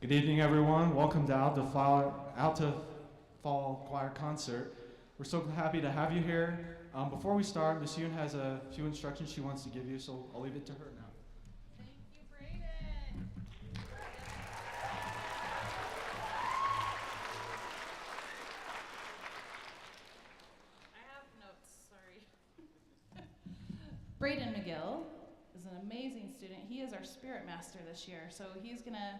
Good evening, everyone. Welcome to Alta Fall Choir Concert. We're so happy to have you here. Before we start, Miss Yoon has a few instructions she wants to give you, so I'll leave it to her now. Thank you, Brayden. I have notes, sorry. Brayden McGill is an amazing student. He is our spirit master this year, so he's going to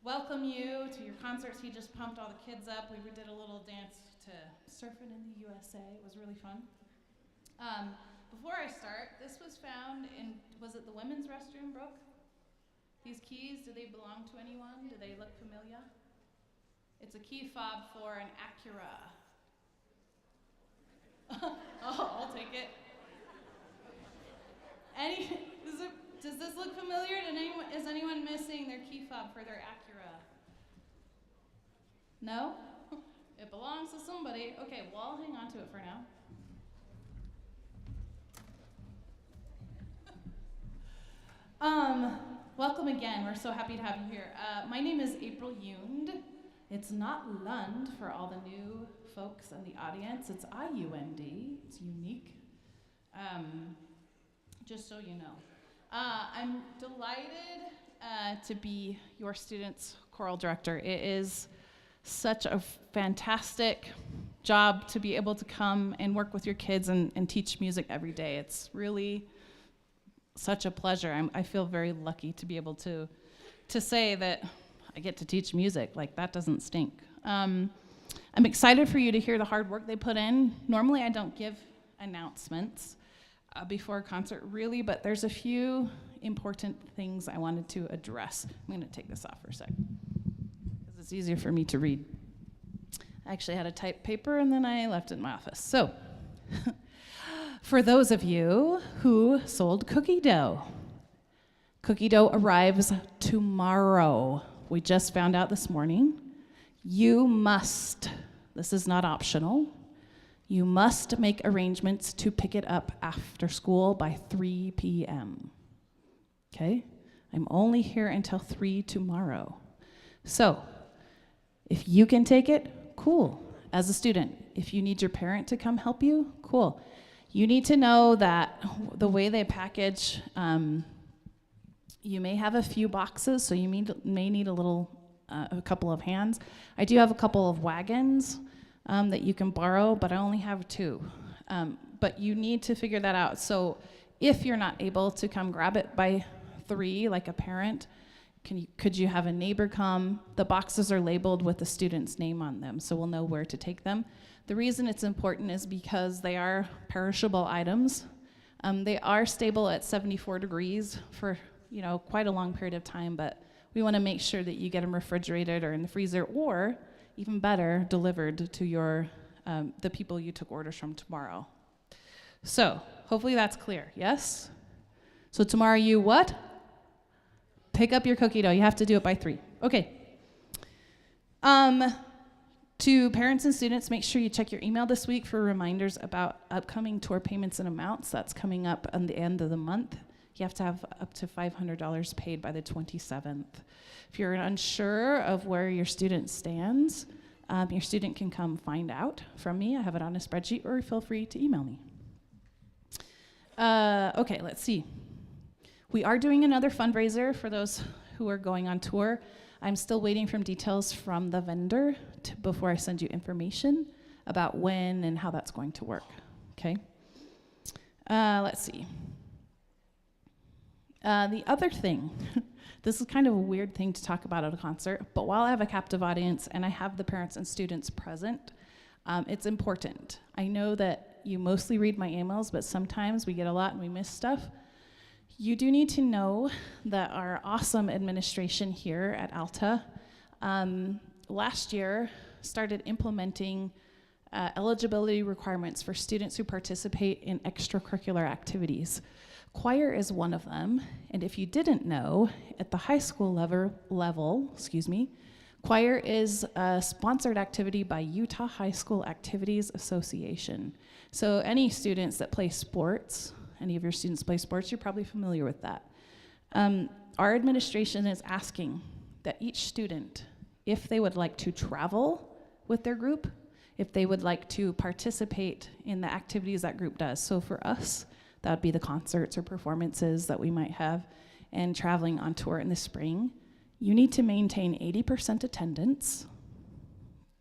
welcome you to your concerts. He just pumped all the kids up. We did a little dance to Surfing in the USA. It was really fun. Before I start, this was found in, was it the women's restroom, Brooke? These keys, do they belong to anyone? Do they look familiar? It's a key fob for an Acura. Oh, I'll take it. Does this look familiar? Is anyone missing their key fob for their Acura? No? It belongs to somebody. Okay, well, I'll hang on to it for now. Welcome again. We're so happy to have you here. My name is April Yund. It's not Lund for all the new folks in the audience. It's I-U-N-D. It's unique. Just so you know. I'm delighted to be your student's choral director. It is such a fantastic job to be able to come and work with your kids and teach music every day. It's really such a pleasure. I feel very lucky to be able to say that I get to teach music. Like, that doesn't stink. I'm excited for you to hear the hard work they put in. Normally I don't give announcements before a concert, really, but there's a few important things I wanted to address. I'm going to take this off for a sec, because it's easier for me to read. I actually had a typed paper, and then I left it in my office. So, for those of you who sold cookie dough arrives tomorrow. We just found out this morning. You must, this is not optional, you must make arrangements to pick it up after school by 3 p.m. Okay? I'm only here until 3 tomorrow. So, if you can take it, cool. As a student, if you need your parent to come help you, cool. You need to know that the way they package, you may have a few boxes, so you may need a couple of hands. I do have a couple of wagons that you can borrow, but I only have 2. But you need to figure that out. So if you're not able to come grab it by 3, like a parent, could you have a neighbor come? The boxes are labeled with the student's name on them, so we'll know where to take them. The reason it's important is because they are perishable items. They are stable at 74 degrees for quite a long period of time, but we want to make sure that you get them refrigerated or in the freezer, or even better, delivered to the people you took orders from tomorrow. So hopefully that's clear, yes? So tomorrow you what? Pick up your cookie dough. You have to do it by 3. Okay. To parents and students, make sure you check your email this week for reminders about upcoming tour payments and amounts. That's coming up on the end of the month. You have to have up to $500 paid by the 27th. If you're unsure of where your student stands, your student can come find out from me. I have it on a spreadsheet, or feel free to email me. Okay, let's see. We are doing another fundraiser for those who are going on tour. I'm still waiting for details from the vendor before I send you information about when and how that's going to work, okay? Let's see. The other thing, this is kind of a weird thing to talk about at a concert, but while I have a captive audience and I have the parents and students present, it's important. I know that you mostly read my emails, but sometimes we get a lot and we miss stuff. You do need to know that our awesome administration here at Alta last year started implementing eligibility requirements for students who participate in extracurricular activities. Choir is one of them, and if you didn't know, at the high school level, choir is a sponsored activity by Utah High School Activities Association. So any students that play sports, any of your students play sports, you're probably familiar with that. Our administration is asking that each student, if they would like to travel with their group, if they would like to participate in the activities that group does. So for us, that would be the concerts or performances that we might have, and traveling on tour in the spring. You need to maintain 80% attendance,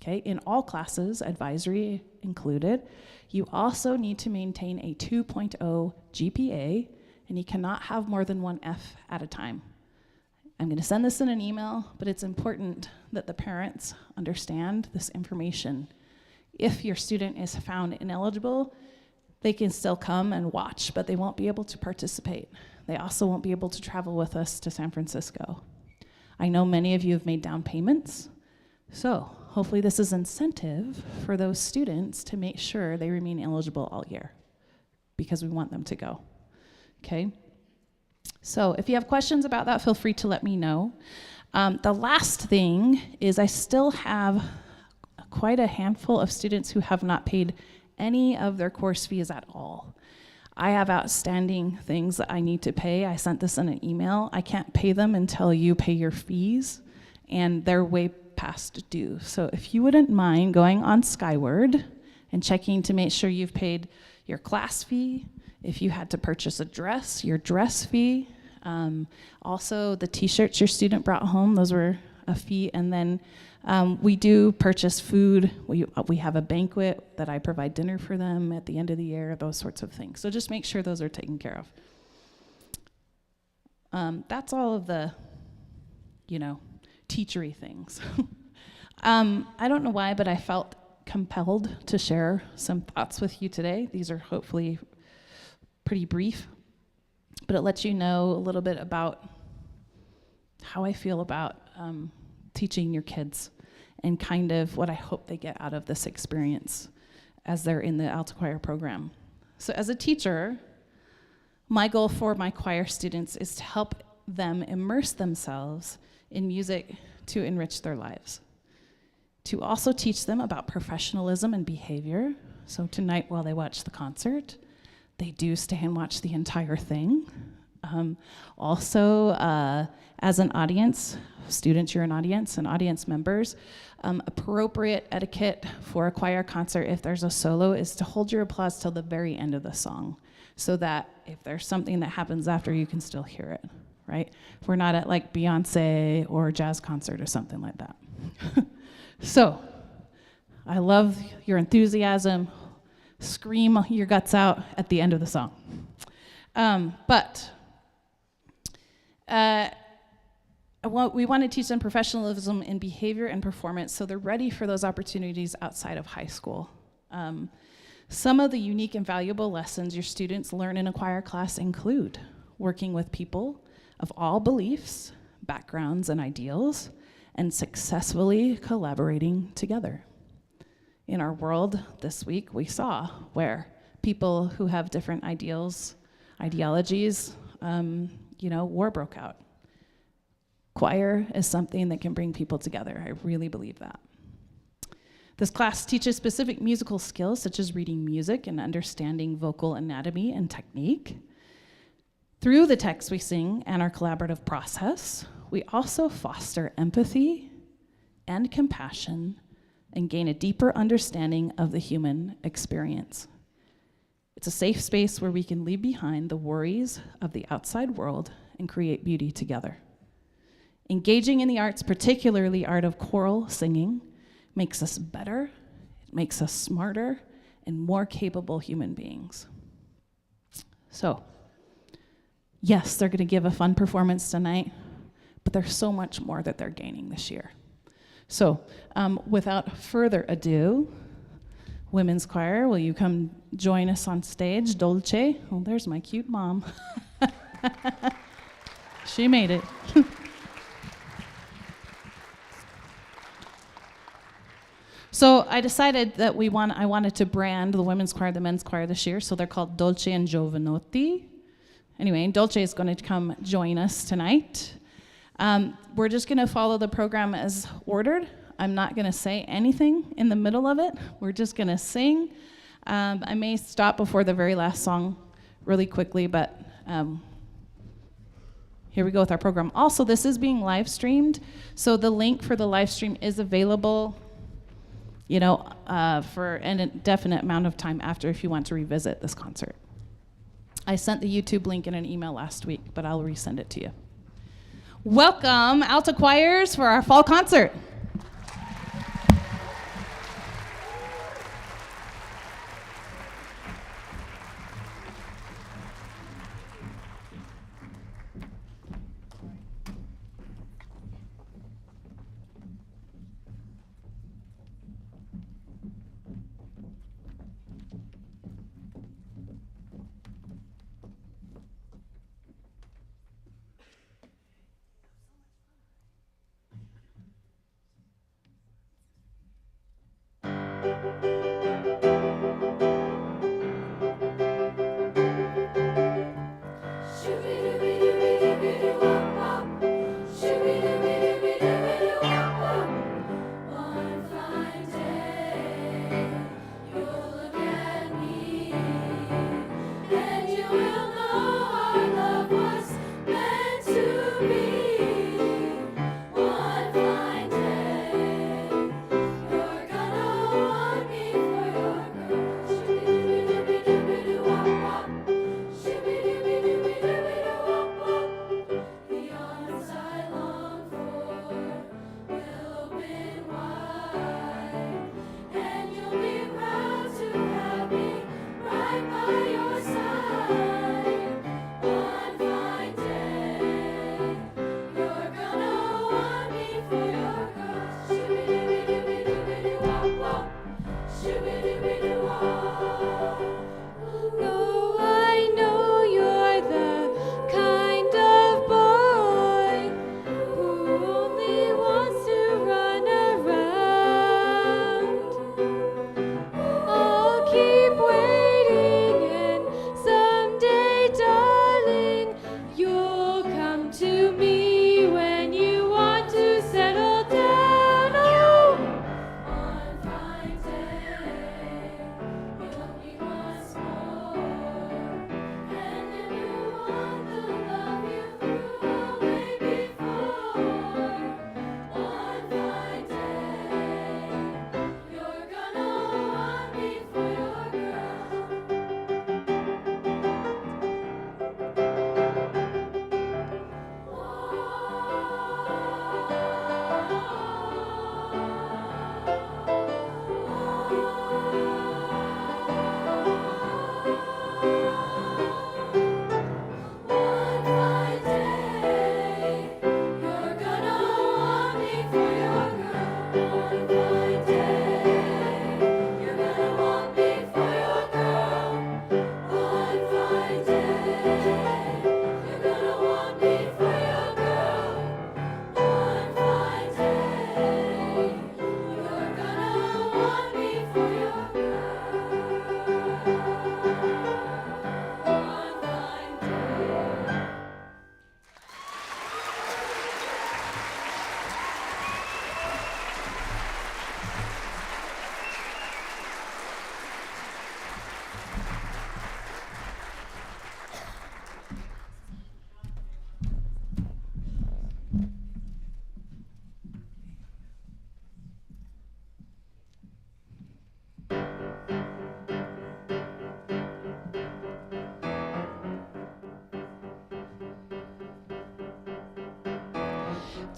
okay, in all classes, advisory included. You also need to maintain a 2.0 GPA, and you cannot have more than one F at a time. I'm going to send this in an email, but it's important that the parents understand this information. If your student is found ineligible, they can still come and watch, but they won't be able to participate. They also won't be able to travel with us to San Francisco. I know many of you have made down payments, so hopefully this is incentive for those students to make sure they remain eligible all year, because we want them to go, okay? So if you have questions about that, feel free to let me know. The last thing is I still have quite a handful of students who have not paid any of their course fees at all. I have outstanding things that I need to pay. I sent this in an email. I can't pay them until you pay your fees, and they're way past due. So if you wouldn't mind going on Skyward and checking to make sure you've paid your class fee, if you had to purchase a dress, your dress fee, also the t-shirts your student brought home, those were a fee, and then we do purchase food. We have a banquet that I provide dinner for them at the end of the year, those sorts of things. So just make sure those are taken care of. That's all of the, teachery things. I don't know why, but I felt compelled to share some thoughts with you today. These are hopefully pretty brief, but it lets you know a little bit about how I feel about teaching your kids and kind of what I hope they get out of this experience as they're in the Alta Choir program. So as a teacher, my goal for my choir students is to help them immerse themselves in music to enrich their lives. To also teach them about professionalism and behavior. So tonight while they watch the concert, they do stay and watch the entire thing. Also, as an audience, students, you're an audience, and audience members, appropriate etiquette for a choir concert, if there's a solo, is to hold your applause till the very end of the song, so that if there's something that happens after, you can still hear it, right? If we're not at like Beyonce or a jazz concert or something like that. So, I love your enthusiasm. Scream your guts out at the end of the song. We want to teach them professionalism in behavior and performance so they're ready for those opportunities outside of high school. Some of the unique and valuable lessons your students learn in a choir class include working with people of all beliefs, backgrounds, and ideals, and successfully collaborating together. In our world this week, we saw where people who have different ideologies, war broke out. Choir is something that can bring people together. I really believe that. This class teaches specific musical skills such as reading music and understanding vocal anatomy and technique. Through the text we sing and our collaborative process, we also foster empathy and compassion and gain a deeper understanding of the human experience. It's a safe space where we can leave behind the worries of the outside world and create beauty together. Engaging in the arts, particularly art of choral singing, makes us better, it makes us smarter, and more capable human beings. So, yes, they're gonna give a fun performance tonight, but there's so much more that they're gaining this year. So, without further ado, Women's Choir, will you come join us on stage? Dolce, oh, there's my cute mom. She made it. So I decided that I wanted to brand the Women's Choir, the Men's Choir this year, so they're called Dolce and Giovanotti. Anyway, Dolce is going to come join us tonight. We're just going to follow the program as ordered. I'm not going to say anything in the middle of it. We're just going to sing. I may stop before the very last song really quickly, but here we go with our program. Also, this is being live streamed, so the link for the live stream is available, for an indefinite amount of time after if you want to revisit this concert. I sent the YouTube link in an email last week, but I'll resend it to you. Welcome, Alta Choirs, for our fall concert.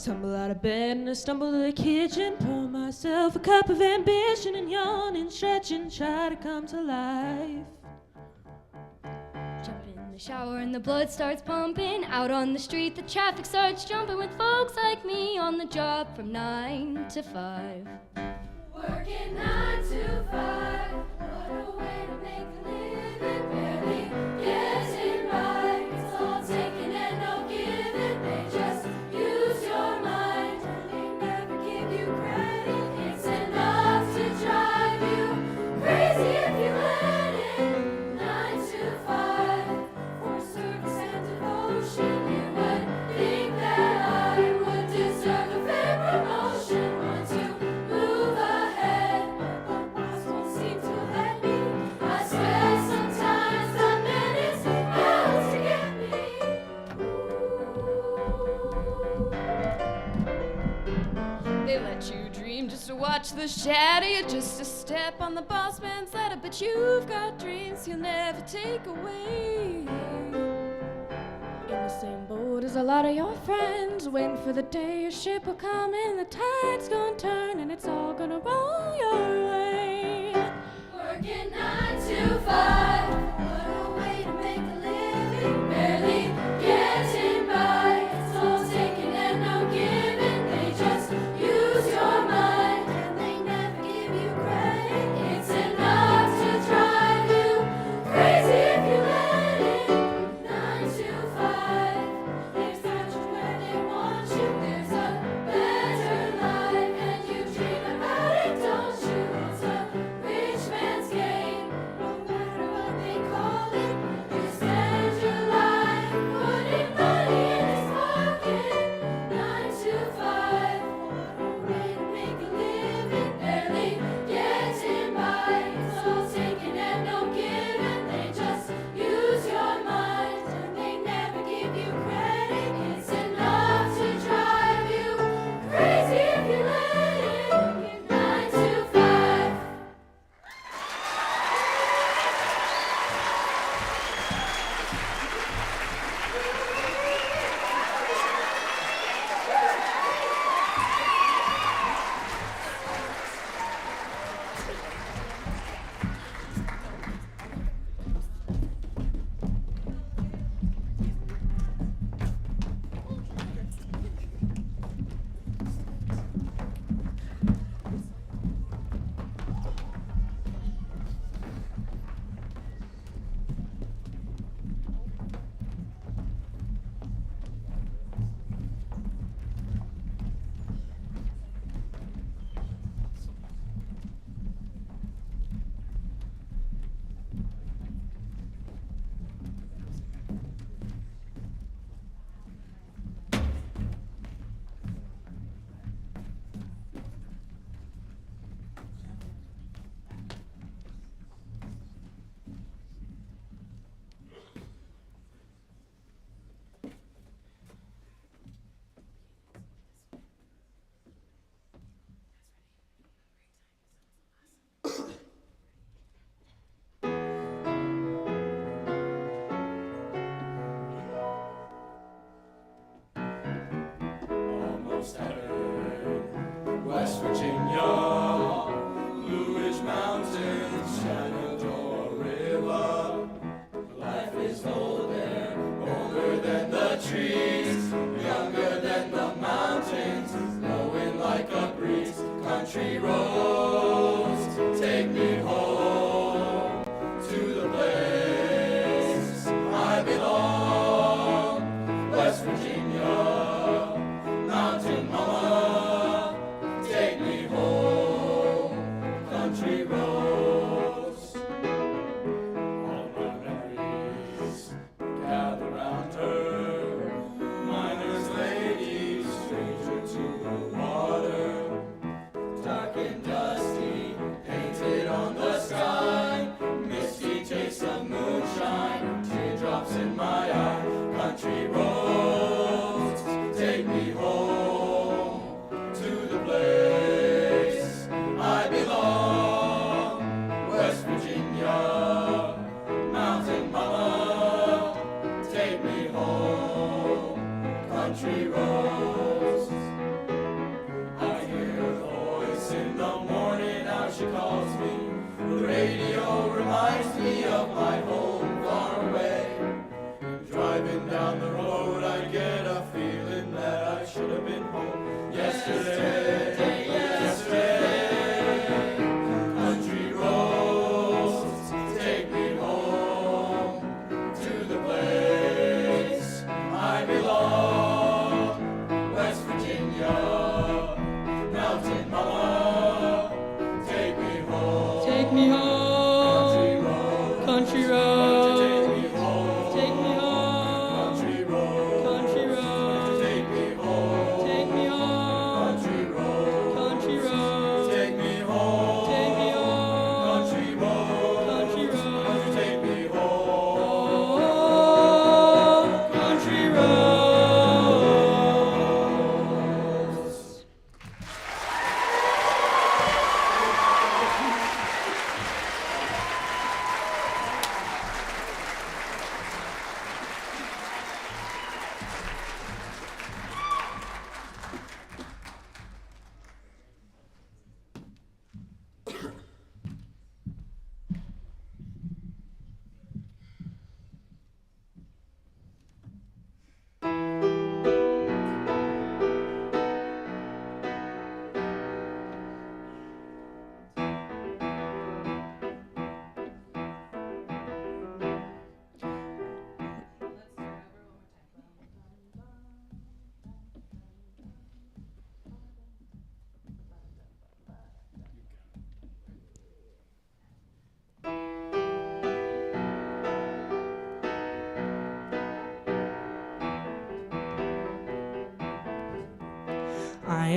Tumble out of bed and I stumble to the kitchen, pour myself a cup of ambition and yawn and stretch and try to come to life. Jump in the shower and the blood starts pumping. Out on the street the traffic starts jumping with folks like me on the job from 9 to 5. Working 9 to 5, what a way to make a living. Barely getting by, it's all taking and no giving. They just use your mind and they never give you credit. It's enough to drive you crazy if you let it. 9 to 5, for service and devotion. You would think that I would deserve a fair promotion. Want to move ahead, but the boss won't watch the shadow, you're just a step on the boss man's ladder, but you've got dreams he'll never take away. In the same boat as a lot of your friends, waiting for the day your ship will come in, the tide's gonna turn and it's all gonna roll your way. Working 9 to 5, what a way to make a living. Barely getting by, it's all taking and no giving. They just use your mind and they never give you credit. It's enough to drive you crazy if you let it. 9 to 5, they've got you where they want you. There's a better life and you dream about it, don't you? It's a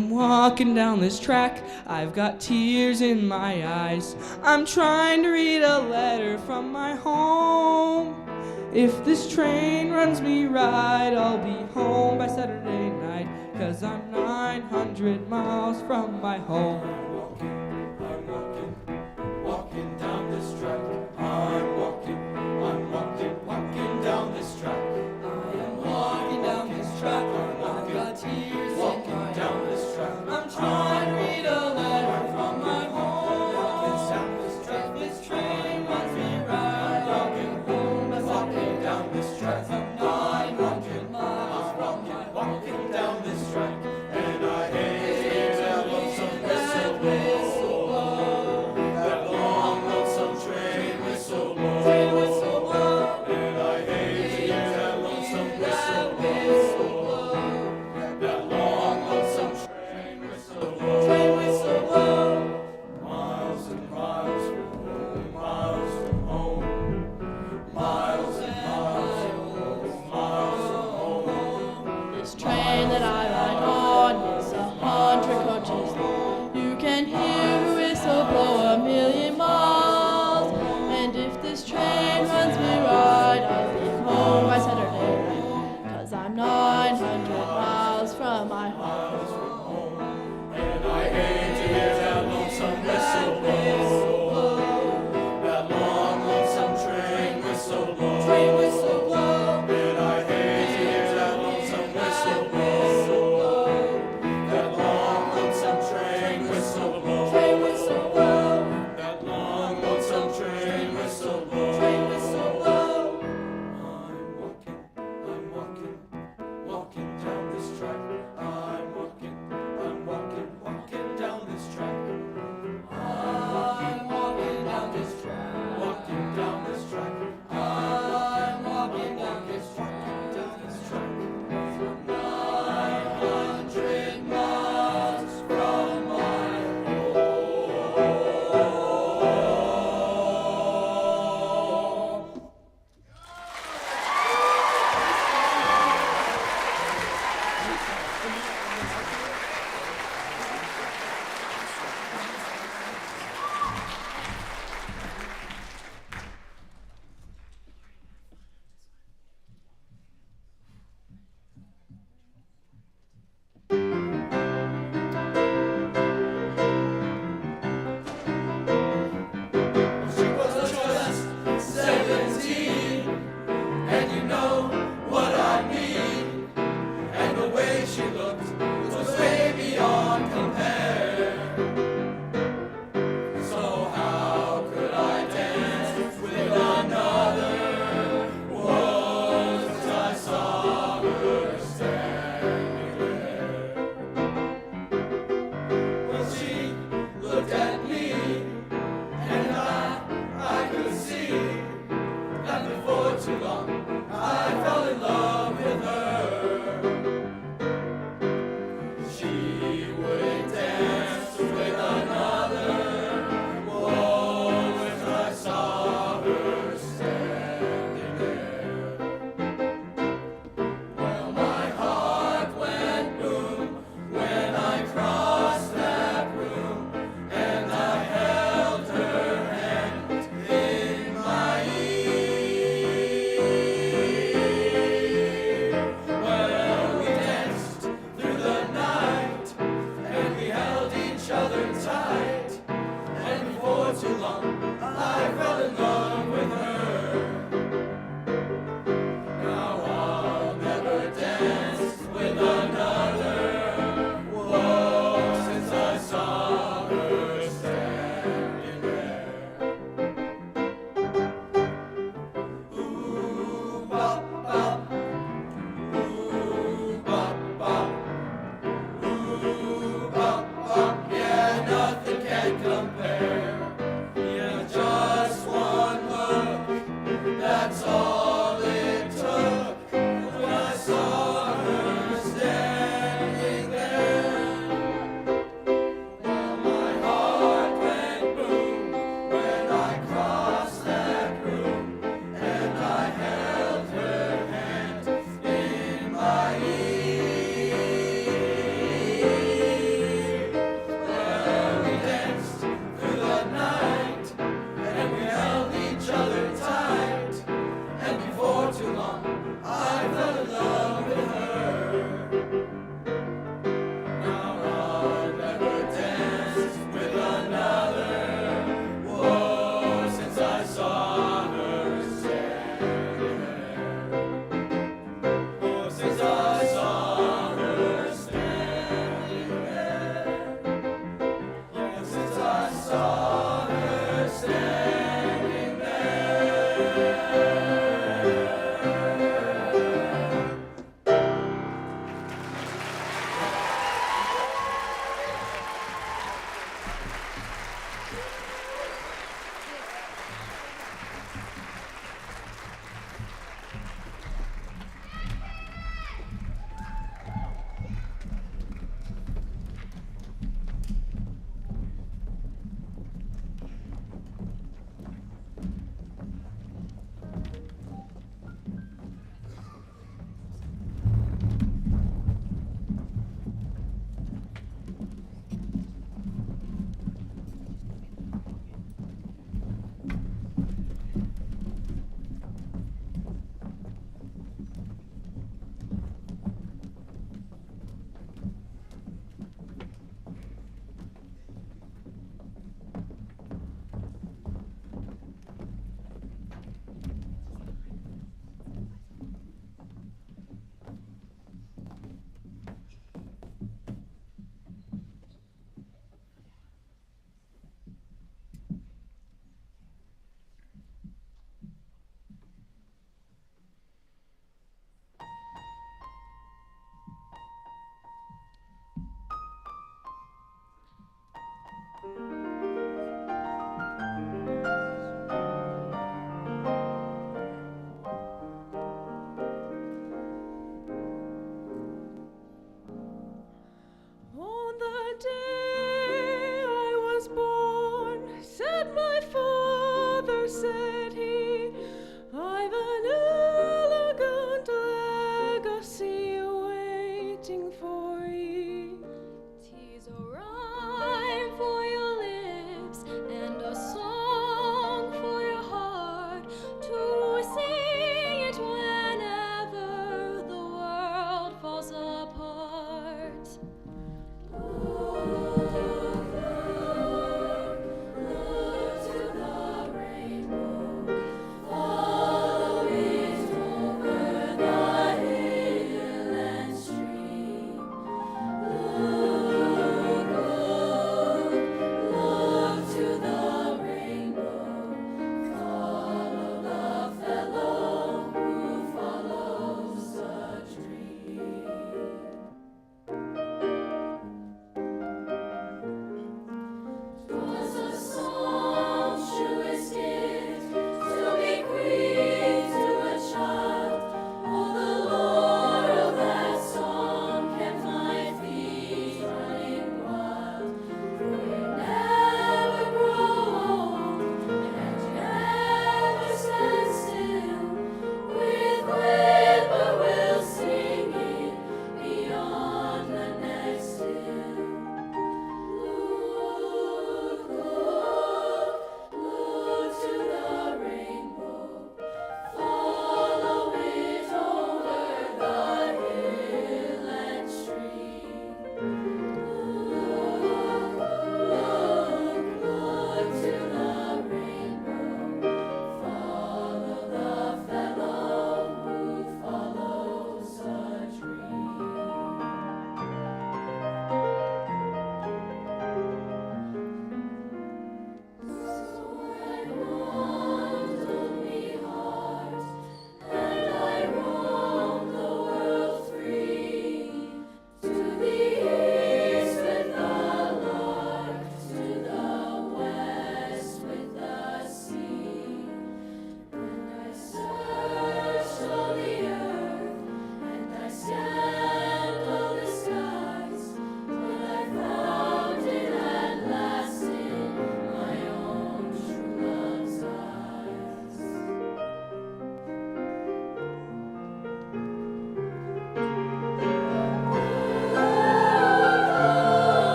am walking down this track, I've got tears in my eyes. I'm trying to read a letter from my home. If this train runs me right, I'll be home by Saturday night, 'cause I'm 900 miles from my home. Walking down this track. I'm walking down this track. I am walking down this track. I've got tears walking down this track. I'm trying to read a letter from my home. Down this track. This train runs me right. I'll be home by walking down this track. I'm 900 miles from my walking down this track. And I hate that lonesome whistle.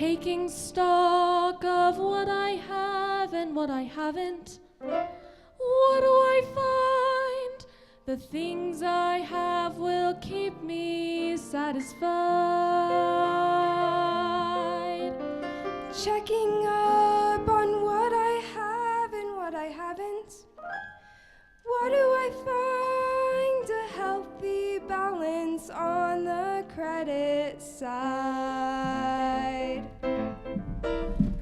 taking stock of what I have and what I haven't. What do I find? The things I have will keep me satisfied. Checking up on what I have and what I haven't. What do I find? A healthy balance on the credit side.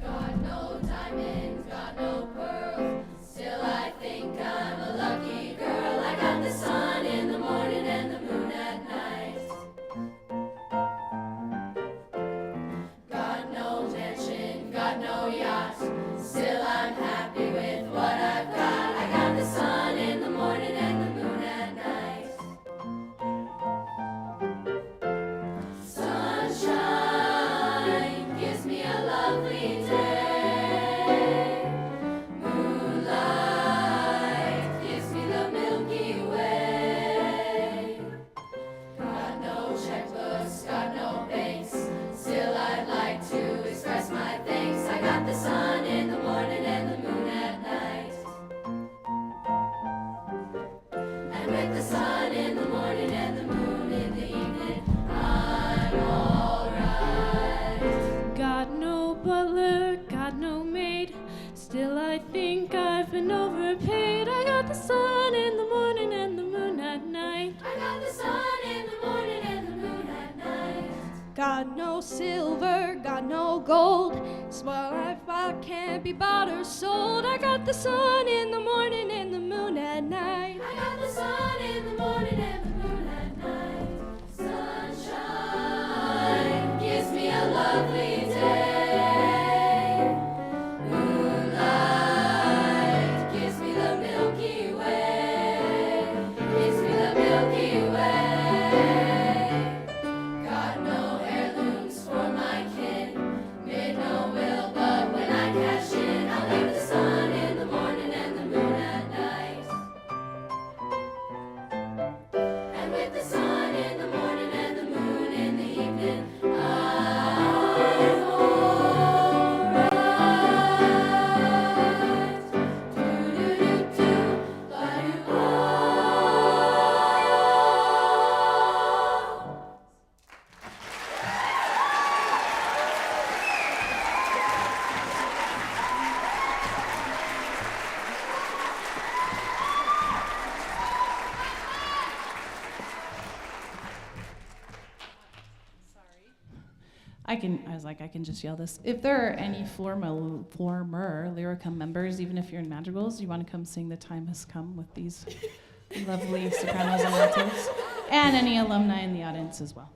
Got no diamonds, got no pearls. Still, I think I'm a lucky girl. I got the sun in the morning and the moon at night. Got no mansion, got no yacht. Still, I'm happy with what I've got. I got the sun in the morning and the moon at night. Sunshine gives me a lovely day. Moonlight gives me the Milky Way. Got no checkbooks, got no banks. Still, I'd like to express my thanks. I got the sun in the morning and the moon at night. And with the sun in the morning and the moon in the evening, I'm alright. Got no butler, got no maid. Still, I think I've been overpaid. I got the sun in the morning and the moon at night. I got the sun in the morning and the moon at night. Got no silver, got no gold. Small life I can't be bought or sold. I got the sun in the morning and the moon at night. I got the sun in the morning and the moon at night. Sunshine gives me a lovely day. Moonlight gives me the Milky Way. Gives me the Milky Way. Got no heirlooms for my kin. Made no will, but when I cash in, I'll leave the sun in the morning and the moon at night. And with the sun in the morning and the moon in the evening, I'm alright. Do-do-do-do, la-do-ah. I can just yell this. If there are any former Lyricum members, even if you're in Madrigals, you want to come sing The Time Has Come with these lovely sopranos and altos, and any alumni in the audience as well.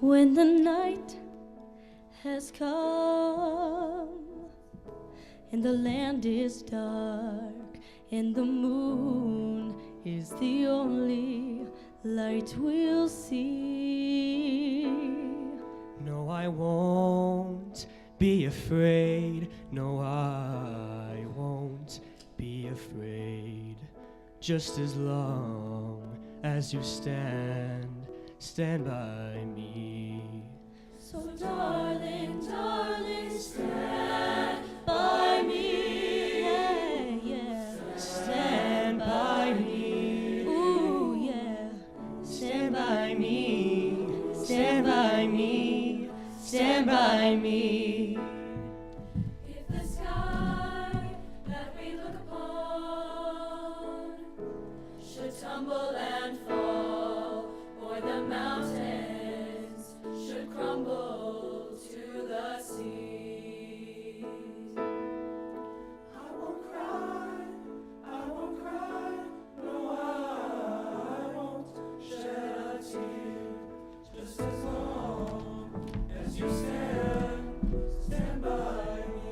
When the night has come and the land is dark and the moon is the only light we'll see. No, I won't be afraid. No, I won't be afraid. Just as long as you stand by me. So darling, darling, stand by me. Yeah, yeah. Stand by me. Ooh, yeah. Stand by me. Stand by me. Stand by me. If the sky that we look upon should tumble and fall, or the mountains should crumble to the sea, I won't cry, no, I won't shed a tear, just as long as you stand by me.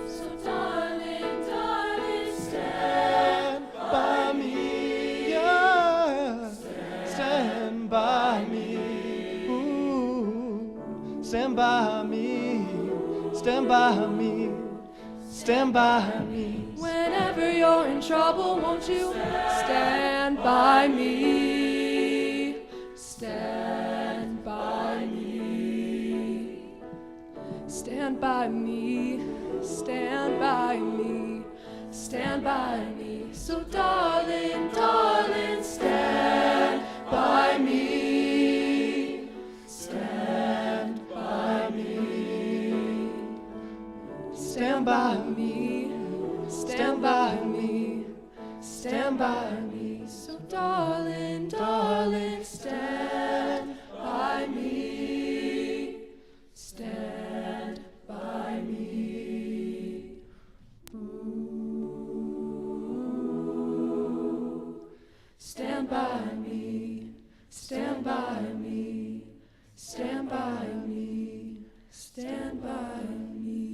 So darling, darling, stand By me, yeah. Stand by me. Ooh. Stand by me. Stand by me. Stand by me. Whenever you're in trouble, won't you stand by me? Stand by me. Stand by me. Stand by me. Stand by me. So darling, darling, stand by me. Stand by me. Stand by me. Stand by me. Stand by me. So darling, darling, stand by me. Stand by me. Ooh. Stand by me. Stand by me. Stand by me. Stand by me.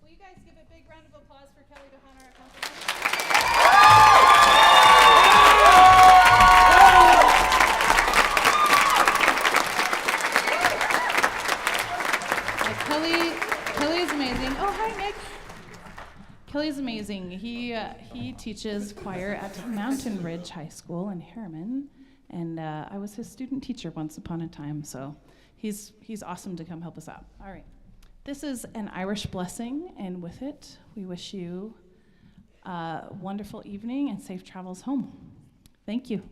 Will you guys give a big round of applause for Kelly DeHaan, our accompanist? Kelly is amazing. Oh, hi, Nick. Kelly's amazing. He teaches choir at Mountain Ridge High School in Harriman, and I was his student teacher once upon a time, so he's awesome to come help us out. All right. This is an Irish blessing, and with it, we wish you a wonderful evening and safe travels home. Thank you.